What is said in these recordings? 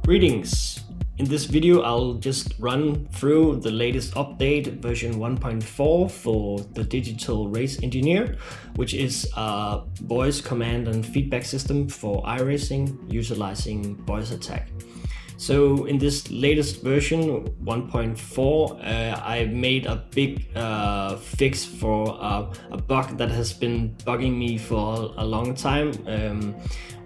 Greetings! In this video I'll just run through the latest update version 1.4 for the Digital Race Engineer, which is a voice command and feedback system for iRacing utilizing voice attack. So in this latest version 1.4 I made a big fix for a bug that has been bugging me for a long time,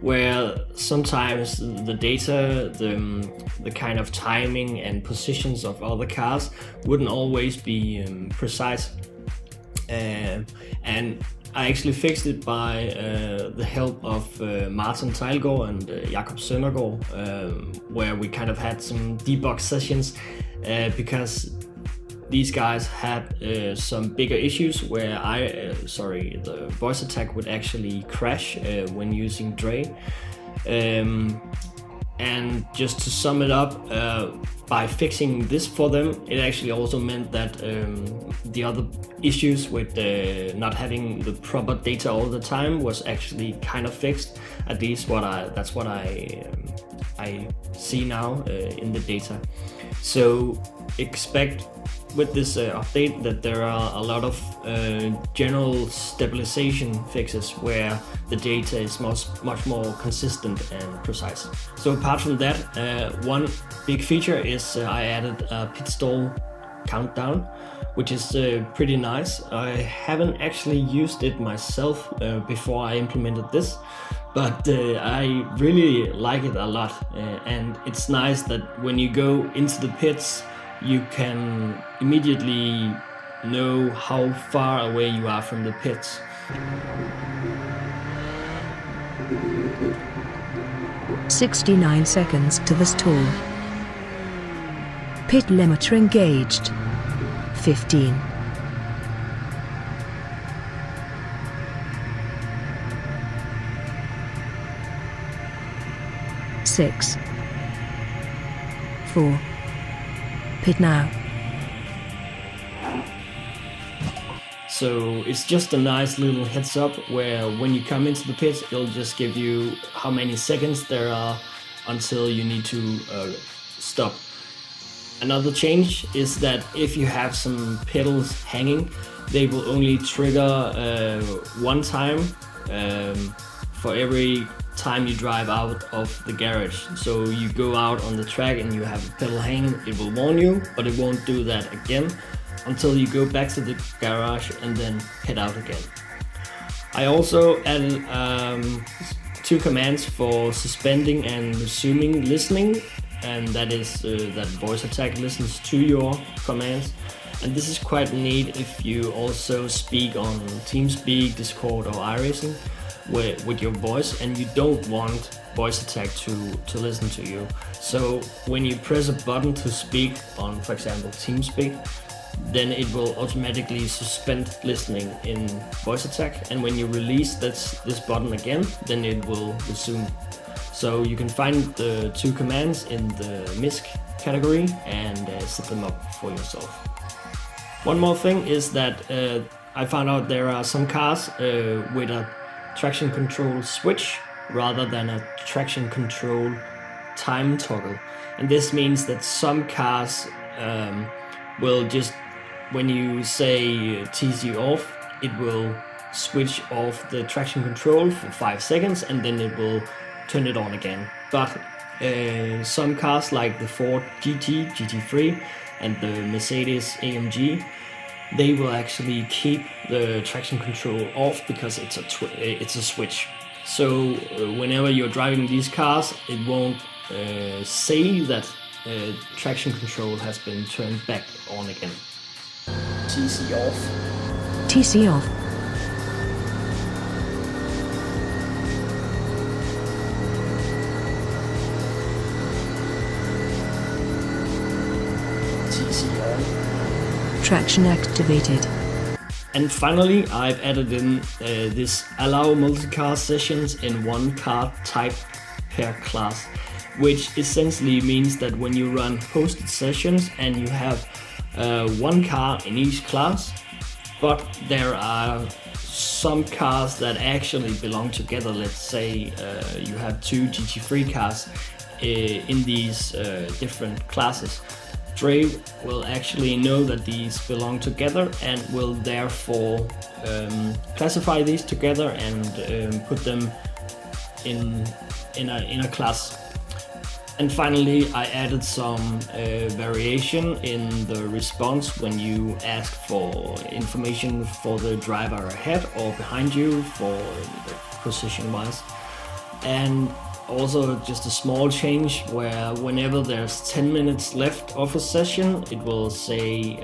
where sometimes the data, the kind of timing and positions of other cars wouldn't always be precise. And I actually fixed it by the help of Martin Teilgaard and Jakob Søndergaard, where we kind of had some debug sessions because these guys had some bigger issues where the voice attack would actually crash when using Dre. And just to sum it up, by fixing this for them, it actually also meant that the other issues with not having the proper data all the time was actually kind of fixed. At least that's what I see now in the data. So expect with this update that there are a lot of general stabilization fixes where the data is much more consistent and precise. So apart from that, one big feature is I added a pit stall countdown, which is pretty nice. I haven't actually used it myself before I implemented this, but I really like it a lot, and it's nice that when you go into the pits you can immediately know how far away you are from the pits. "69 seconds to the stall. Pit limiter engaged. 15. Six. 4. Pit now." So it's just a nice little heads up where when you come into the pit, it'll just give you how many seconds there are until you need to stop. Another change is that if you have some pedals hanging, they will only trigger one time for every time you drive out of the garage. So you go out on the track and you have a pedal hanging, it will warn you, but it won't do that again until you go back to the garage and then head out again. I also added two commands for suspending and resuming listening, and that is that voice attack listens to your commands. And this is quite neat if you also speak on TeamSpeak, Discord or iRacing with your voice and you don't want voice attack to listen to you. So when you press a button to speak on, for example, TeamSpeak, then it will automatically suspend listening in voice attack, and when you release this button again, then it will resume. So you can find the two commands in the MISC category and set them up for yourself. One more thing is that I found out there are some cars with a traction control switch rather than a traction control time toggle. And this means that some cars will just, when you say TC off, it will switch off the traction control for 5 seconds and then it will turn it on again. But some cars like the Ford GT, GT3 and the Mercedes AMG, they will actually keep the traction control off because it's a switch. So whenever you're driving these cars, it won't say that traction control has been turned back on again. TC off. TC off. TC on. Traction activated. And finally, I've added in this allow multi-car sessions in one car type per class, which essentially means that when you run hosted sessions and you have one car in each class, but there are some cars that actually belong together. Let's say you have two GT3 cars in these different classes, Dre will actually know that these belong together and will therefore classify these together and put them in a class. And finally, I added some variation in the response when you ask for information for the driver ahead or behind you for the position-wise. And also just a small change where whenever there's 10 minutes left of a session, it will say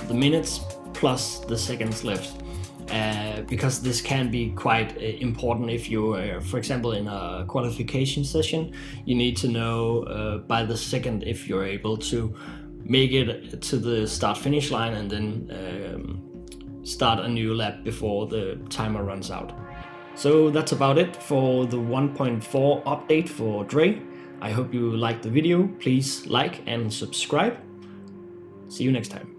the minutes plus the seconds left. Because this can be quite important if you are, for example, in a qualification session, you need to know by the second if you're able to make it to the start-finish line and then start a new lap before the timer runs out. So that's about it for the 1.4 update for Dre. I hope you liked the video. Please like and subscribe. See you next time.